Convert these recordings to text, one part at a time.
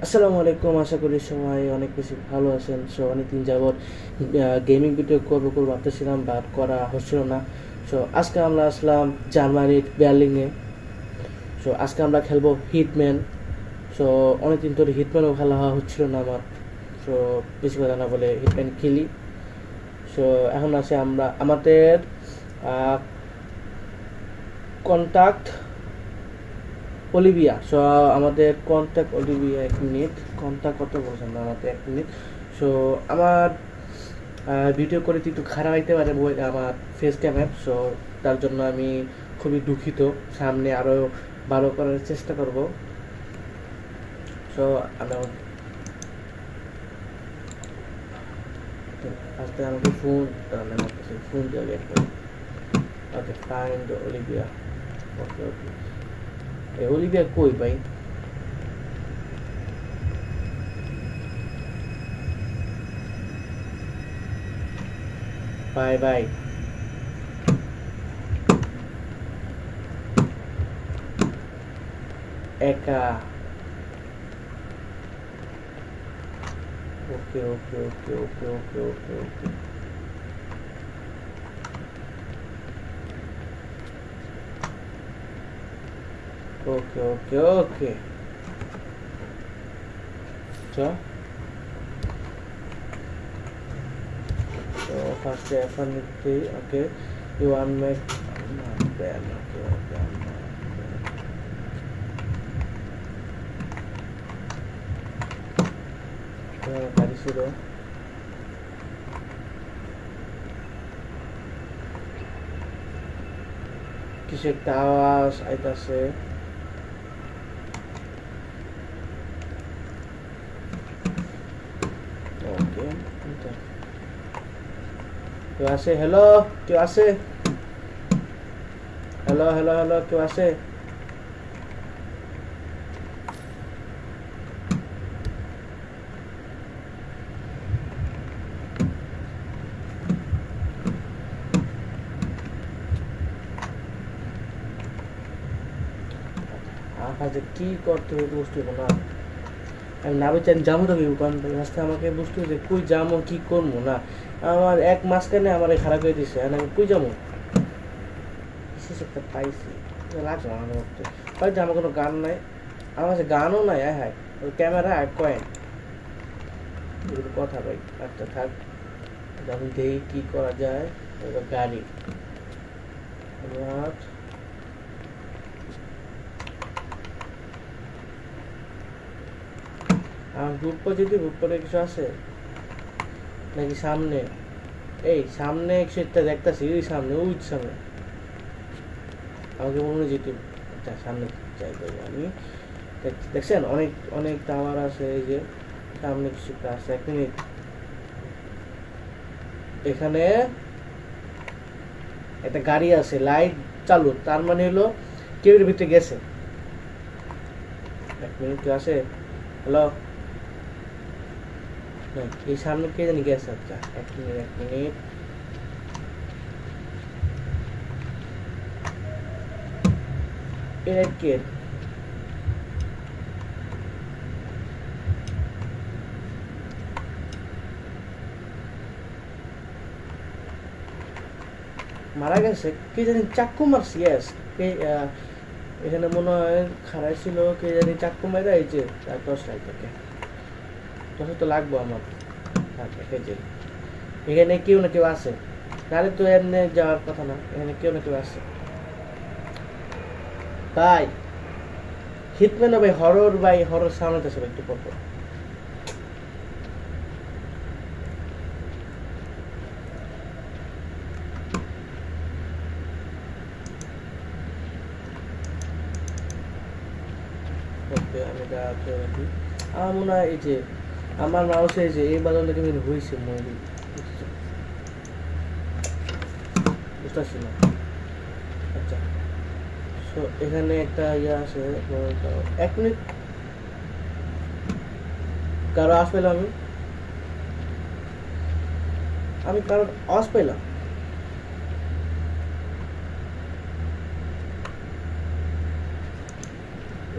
আসসালামু আলাইকুম, আশা করি সবাই অনেক বেশি ভালো আছেন। সো অনেকদিন যাবৎ গেমিং ভিডিও করবো ভাবতেছিলাম, বাট করা হচ্ছিল না। সো আজকে আমরা আসলাম জার্মানির বার্লিনে। সো আজকে আমরা খেলবো হিটম্যান। সো অনেকদিন ধরে হিটম্যানও খেলা হচ্ছিল না আমার। সো বেশি কথা না বলে হিটম্যান খেলি। সো এখন আছে আমরা আমাদের কন্ট্যাক্ট অলিভিয়া। সো আমাদের কন্ট্যাক্ট অলিভিয়া, 1 মিনিট। কন্ট্যাক্ট কত বলছেন না, আমাদের 1 মিনিট। সো আমার ভিডিও করে একটু খারাপ হইতে পারে আমার ফেস ক্যামের। সো তার জন্য আমি খুবই দুঃখিত। সামনে আরও ভালো করার চেষ্টা করব। সো আমরা ফার্স্টে আমাকে ফোন দিয়ে বের করি। ওকে, ফাইন্ড অলিভিয়া। ওকে ওকে, এই অলিভিয়া কই ভাই? Bye bye. একা। ওকে ওকে ওকে ওকে ওকে ওকে ওকে ওকে ওকে ওকে। আচ্ছা, তো ফার্স্টে এখন নিতেই ওকে ইউ আনমেক ব্যান। ওকে ওকে, গাড়ি ছিল। কিছু একটা আওয়াজ আইতাছে। ওকে, কেউ আছে? হ্যালো, কেউ আছে? হ্যালো হ্যালো হ্যালো, কেউ আছে? আকাশে কি করতে হবে বুঝতে পারবো না। আমি না বেচান যাবো তো কারণ রাস্তায় আমাকে বুঝতে হবে যে কই যাবো, কি করবো না। আমার এক মাঝখানে আমার খারাপ হয়ে দিছে, আর আমি কই যাবো। বিশেষ একটা পাইছি, লাগছে না আমার মধ্যে। হয়তো আমার কোনো গান নাই, আমার কাছে গানও নাই। হ্যাঁ, ওই ক্যামেরা আর কয়েন, এগুলো কথা ভাই। আচ্ছা থাক, যখন দেখি কি করা যায়। এবার গাড়ি আমার গ্রুপ পর যদি গ্রুপ পরে কিছু আছে নাকি সামনে? এই সামনে কিছু একটা দেখতেছি, ওই সামনে, ওই সামনে আমাকে মনে হয় যেতে। আচ্ছা সামনে যাই করি আমি। দেখছেন অনেক অনেক টাওয়ার আছে, এই যে সামনে কিছু একটা আছে। 1 মিনিট, এখানে একটা গাড়ি আছে, লাইট চালু, তার মানে হলো কেউ এর ভিতরে গেছে। 1 মিনিট, কেউ আছে? হ্যালো, এই সামনে কে জানি গেছে। আচ্ছা 1 মিনিট 1 মিনিট। এর কে? মারা গেছে কে জানি, চাক্কু মারছি। ইয়েস, কে এখানে মনে হয় খারাই ছিল, কে জানি চাক্কু মারা। এই যে টর্চ লাইট, ওকে টর্চ তো লাগবো আমার। এই যে এখানে কেউ না কেউ আছে, নাহলে তো এমনি যাওয়ার কথা না। এখানে কেউ না কেউ আছে ভাই। হিটম্যান ভাই, হরর ভাই, হরর সাউন্ড আছে একটু পর পর। ওকে, আমি এটা খেয়ে রাখি। আমার মনে হয় এই যে আমার মাউসে এই যে এই বাদল থেকে বের হয়েছে মুভি, বুঝতেছি না। আচ্ছা, সো এখানে একটা ইয়ে আছে। 1 মিনিট, কারো আওয়াজ পেলাম আমি। আমি কারোর আওয়াজ পেলাম।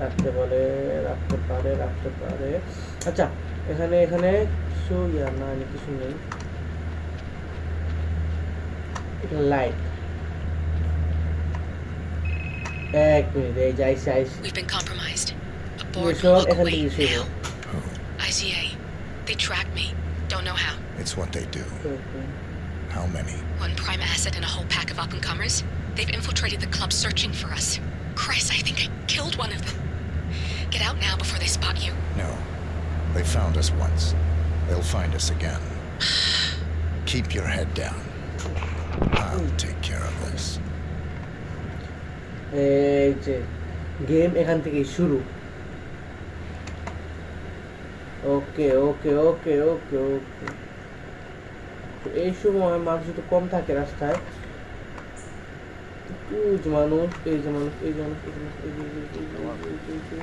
রাখতে পারে, রাখতে পারে, রাখতে পারে। আচ্ছা, এখানে এখানে কিছু ইয়া না, কিছু নেই। লাইট, এক মিনিট, এই যে আইসি আইসি। We've been compromised. A board will look away now. Who? ICA. They tracked me. Don't know how. It's what they do. How many? One prime asset and a whole pack of up-and-comers. They've infiltrated the club searching for us. Christ, I think I killed one of them. Get out now before they spot you. No. They found us once. They'll find us again. Keep your head down. I'll take care of this. এই যে game এখান থেকেই শুরু। ওকে ওকে ওকে ওকে ওকে। এই সময় মানুষ একটু কম থাকে রাস্তায়। এই যে মানুষ, এই যে মানুষ, এই যে মানুষ, এই যে মানুষ, এই যে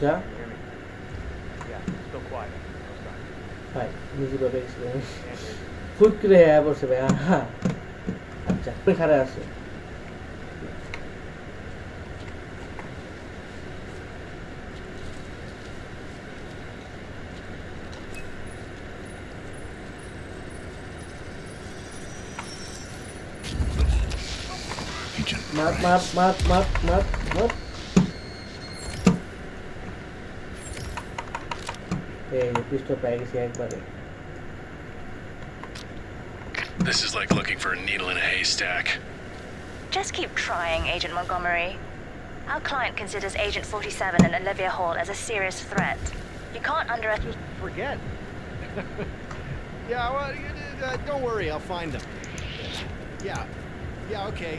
যা ভাই নিজে ভাবে ফুট করে হ্যাঁ বসে ভাই। হ্যাঁ আচ্ছা, খারাপ আছে। মার মার মার মার মার মার। এই পিস্তল পেয়ে গেছি একবারে। This is like looking for a needle in a haystack. Just keep trying, Agent Montgomery. Our client considers Agent 47 and Olivia Hall as a serious threat. You can't underestimate... Just forget. Yeah, well, don't worry, I'll find them. Yeah, okay.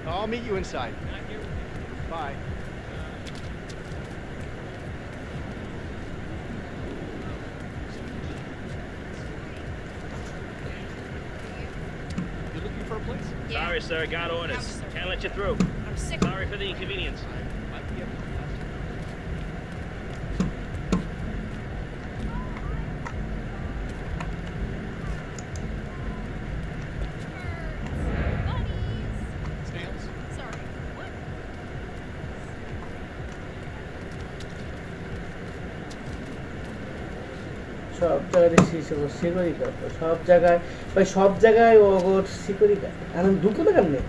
I'll meet you inside. Bye. You looking for a place? Yeah. Sorry, sir. Got orders. Can't let you through. I'm sick. Sorry for the inconvenience. Snails? Sorry. What? সব জায়গায় দেখছি security guard, সব জায়গায় ভাই, সব জায়গায় ওগর security guard. আমি ঢুকবো না কেমনে?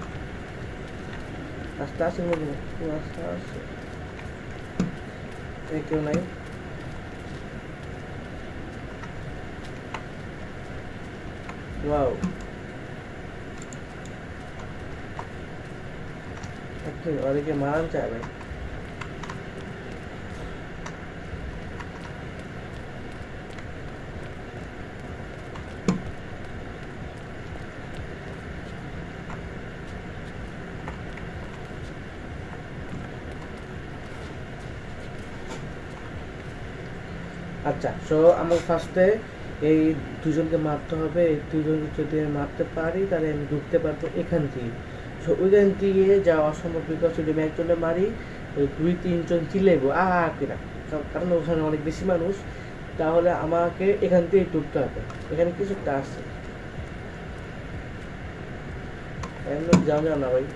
রাস্তা আছে বলবো, রাস্তা আছে, কেউ নাই। ওয়াও, ওদেরকে মারান চায় ভাই। আচ্ছা, সো আমার ফার্স্টে এই দুজনকে মারতে হবে। এই দুজনকে যদি মারতে পারি তাহলে আমি ঢুকতে পারবো এখান থেকে। সো ওইখান থেকে যাওয়া অসম্ভব, বিকজ যদি আমি একজনে মারি ওই 2-3 জন চিল্লাইবো কিনা, কারণ ওখানে অনেক বেশি মানুষ। তাহলে আমাকে এখান থেকে ঢুকতে হবে। এখানে কিছু একটা আছে, যাও যাও না ভাই।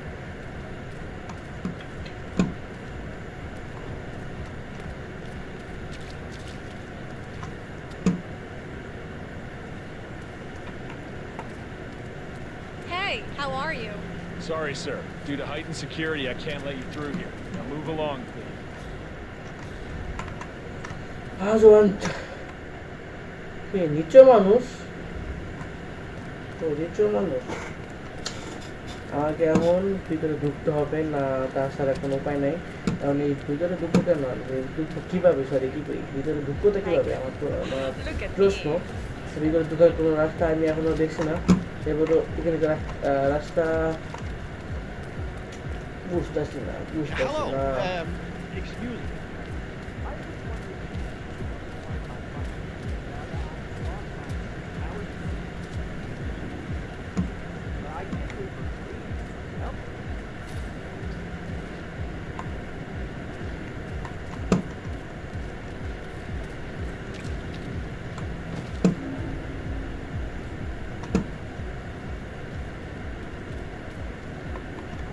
Hey, how are you? Sorry, sir. Due to heightened security, I can't let you through here. Now move along, please. নিচে মানুষ, নিচে মানুষ, আমাকে এমন ভিতরে ঢুকতে হবে না, তাছাড়া কোনো উপায় নাই। কারণ এই ভিতরে ঢুকবো কেন, ঢুকবো কিভাবে, সরি কি ভিতরে ঢুকবোটা কিভাবে, আমার তো আমার প্রশ্ন। ভিতরে ঢুকার কোনো রাস্তা আমি এখনো দেখছি না। এবারও এখানে রাস্তা বুঝতেছি না, বুঝতেছি Hello. না। Excuse me.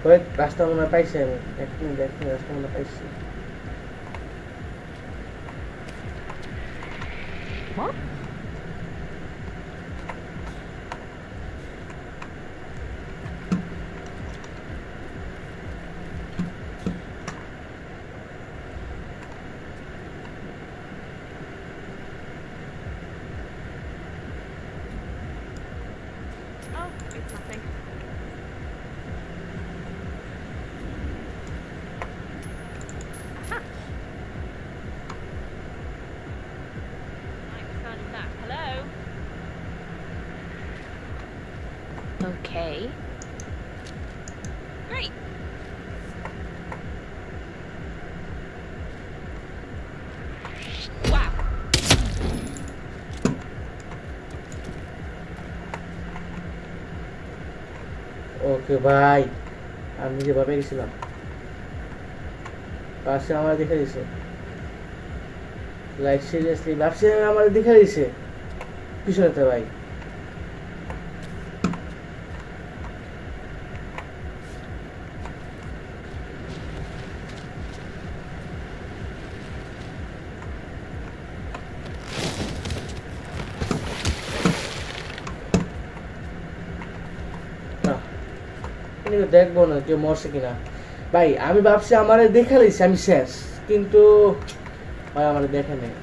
ওয়েট রাস্তা মনে হয় পাইছি আমি এক মিনিট রাস্তা মনে হয় পাইছি Oh, it's nothing. Aha. Right, starting back. Hello? Okay. Great. Wow. ওকে ভাই আমি নিজে ভাবে গেছিলাম পাশে আমার দেখে দিছে লাইক সিরিয়াসলি ভাবছি আমার দেখে দিছে পিছনেতে ভাই দেখবো না কেউ মরছে কিনা ভাই আমি ভাবছি আমারে দেখে লইছি আমি শেষ কিন্তু ভাই আমারে দেখে নেই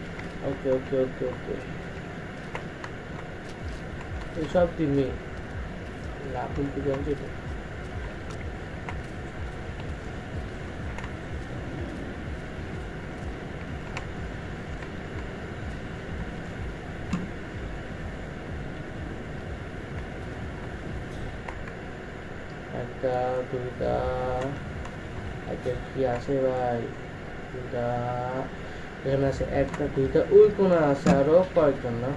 ওকে ওকে ওকে ওকে সব টিমে লাভ কিন্তু জানছি তো একটা দুইটা একটা কি আছে ভাই দুইটা এখানে আছে একটা দুইটা ওই কোন আছে আরো কয়েকজন না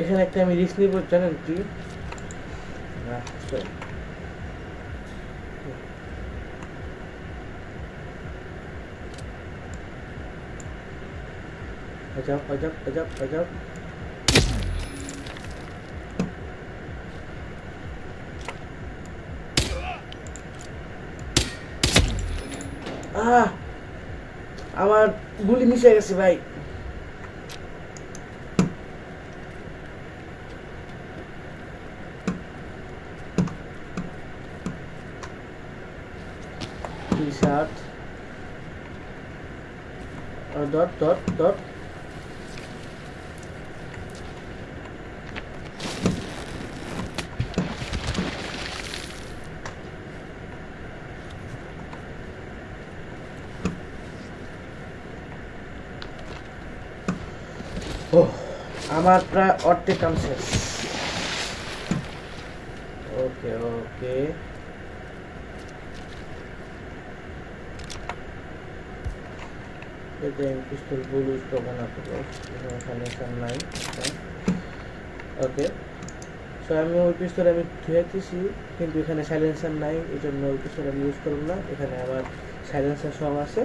এখানে একটা আমি রিস্ক নিব জানেন কি না Ajab. আমার গুলি মিশে গেছে ভাই টি-শার্ট ডট আমার প্রায় অর্ধেক কাম শেষ ওকে ওকে পিস্তল বুলুস তো বানাতে সাইলেন্সার নাই ওকে সো আমি ওই পিস্তল আমি ধুয়েছি কিন্তু এখানে সাইলেন্সার নাই এই জন্য ওই পিস্তল আমি ইউজ করব না এখানে আমার সাইলেন্সার সব আছে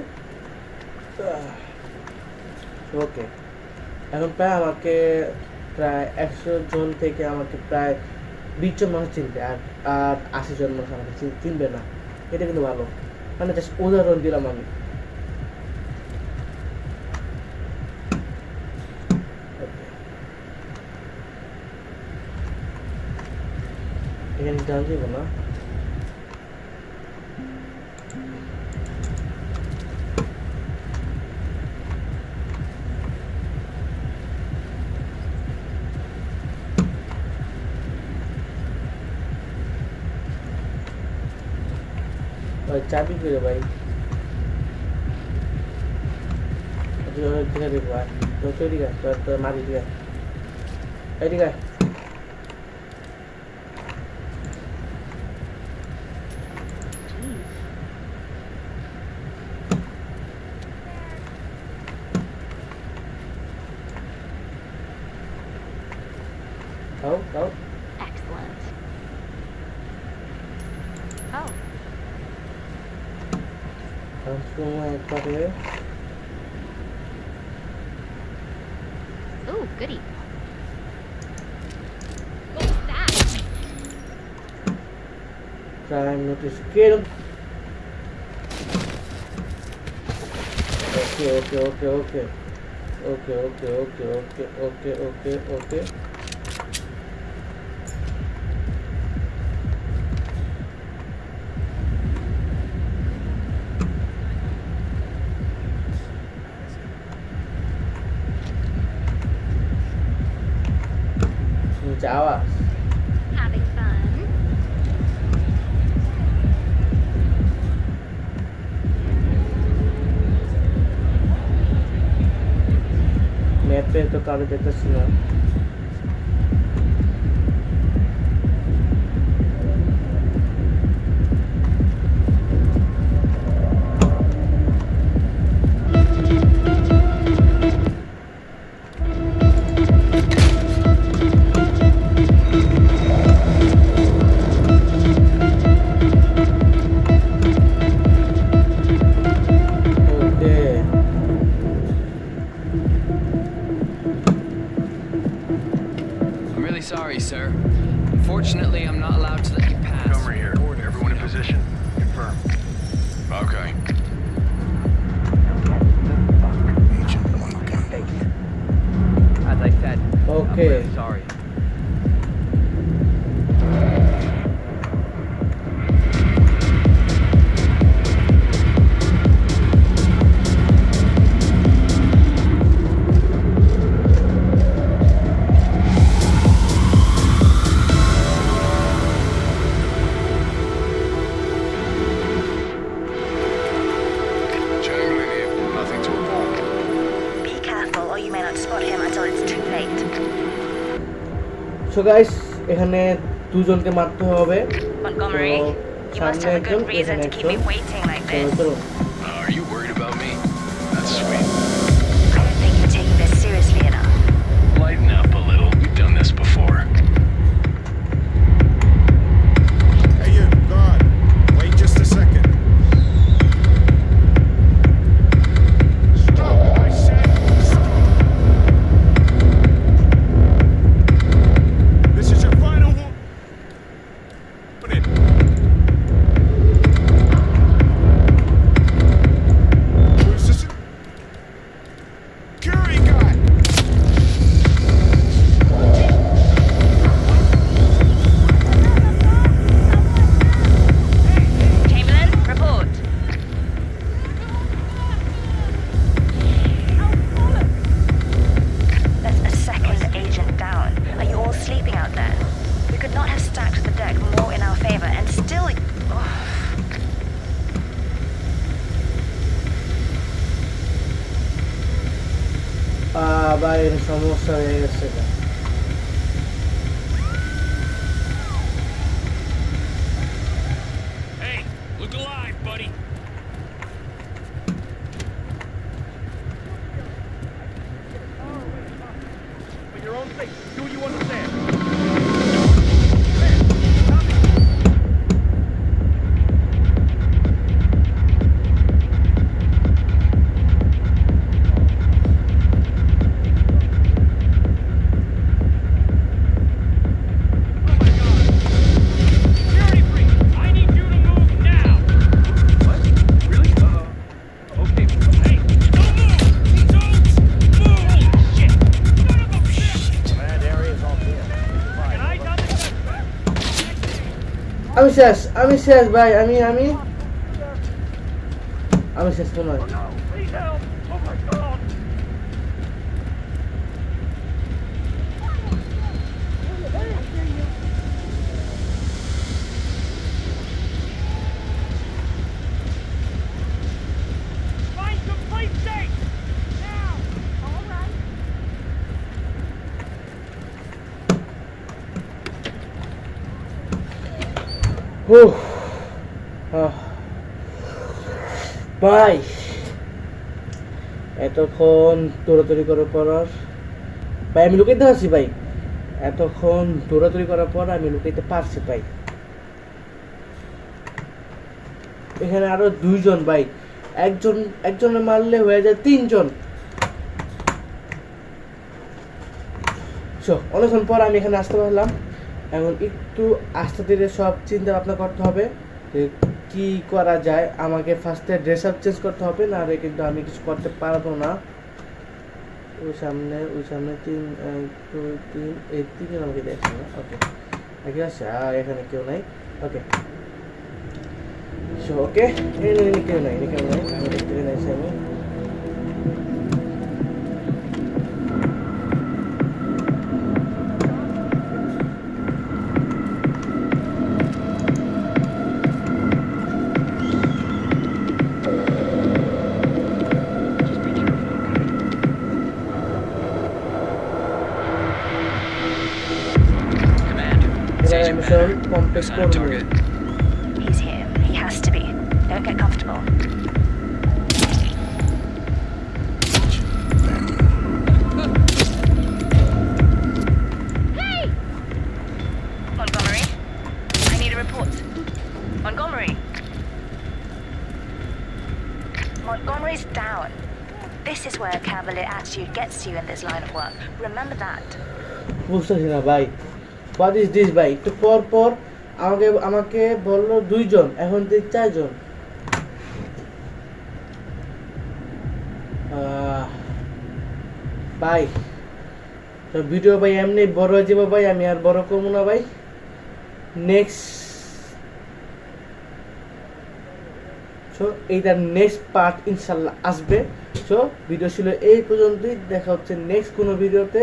ওকে এখন প্রায় আমাকে প্রায় 100 জন থেকে আমাকে প্রায় 20 জন মানুষ চিনবে আর 80 জন মানুষ আমাকে চিনবে না এটা কিন্তু ভালো মানে জাস্ট উদাহরণ দিলাম আমি এখানে ডান যাবো না চাবি করে ভাই দেখবো আর তৈরি গাছ তোর মারি দিঘা এদিকে Go. Excellent. Oh. Langsung ekor ya. Ooh, goody. What was that? Crime notice kill. Okay. Chào ạ. Having fun? मैपे तो काले देता सीना Sorry, sir. Unfortunately, I'm not allowed to let you pass. Montgomery here. Everyone in position? Confirm. Okay. Agent Montgomery. As I said, Okay. I'm really sorry. So guys, এখানে দুজনকে মারতে হবে। Montgomery, you must have a good reason to keep me waiting like this. Are you worried about me? That's sweet. I don't think you're taking this seriously enough. Lighten up a little. We've done this before. Hey you, guard. Wait just a second. Stop, I said stop. This is your final warning. Who's this? Security guy. Chamberlain, report. That's a second agent down. Are you all sleeping out there? We could not have stacked the deck more in our favor and still... Oh. বাইরে সমস্যা হয়ে গেছে Hey, look alive, buddy. For your own sake, do what you understand. Security freak, I need you to move now. What? Really? Okay. Hey, don't move! Don't move! Shit! Son of a bitch! That area is all clear. Can I done the suspect? আমি শেষ ভাই আমি শেষ মনে হয় No, please help! Oh my god! Find some place safe! Now! All right. ভাই এতক্ষণ দৌড়াদৌড়ি করার পর ভাই আমি লুকাইতে পারছি ভাই এতক্ষণ দৌড়াদৌড়ি করার পর আমি লুকাইতে পারছি ভাই এখানে আরো দুইজন ভাই একজনে মারলে হয়ে যায় তিনজন সো অনেকক্ষণ পর আমি এখানে আসতে পারলাম। এখন একটু আস্তে ধীরে সব চিন্তা ভাবনা করতে হবে যে কী করা যায়। আমাকে ফার্স্টে ড্রেস আপ চেঞ্জ করতে হবে, না রে কিন্তু আমি কিছু করতে পারবো না। ওই সামনে 3 1 2 3 এই 3 জন আমাকে দেখছে না। ওকে ঠিক আছে, আর এখানে কেউ নাই। ওকে সো ওকে কেউ নাই আমি দেখতে নাইছি আমি। Mission complex target. He's here. He has to be. Don't get comfortable. Hey! Montgomery, I need a report. Montgomery. Montgomery's down. This is where cavalier attitude gets you in this line of work. Remember that. বুঝতেছি না ভাই, what is this ভাই? একটু পর পর আমাকে বললো 2 জন, এখন 4 জন। ভাই তো ভিডিও ভাই এমনি বড় হয়ে যাবো ভাই, আমি আর বড় করবো না ভাই। এইটার নেক্সট পার্ট ইনশাল্লাহ আসবে। সো ভিডিও ছিল এই পর্যন্তই, দেখা হচ্ছে নেক্সট কোনো ভিডিওতে।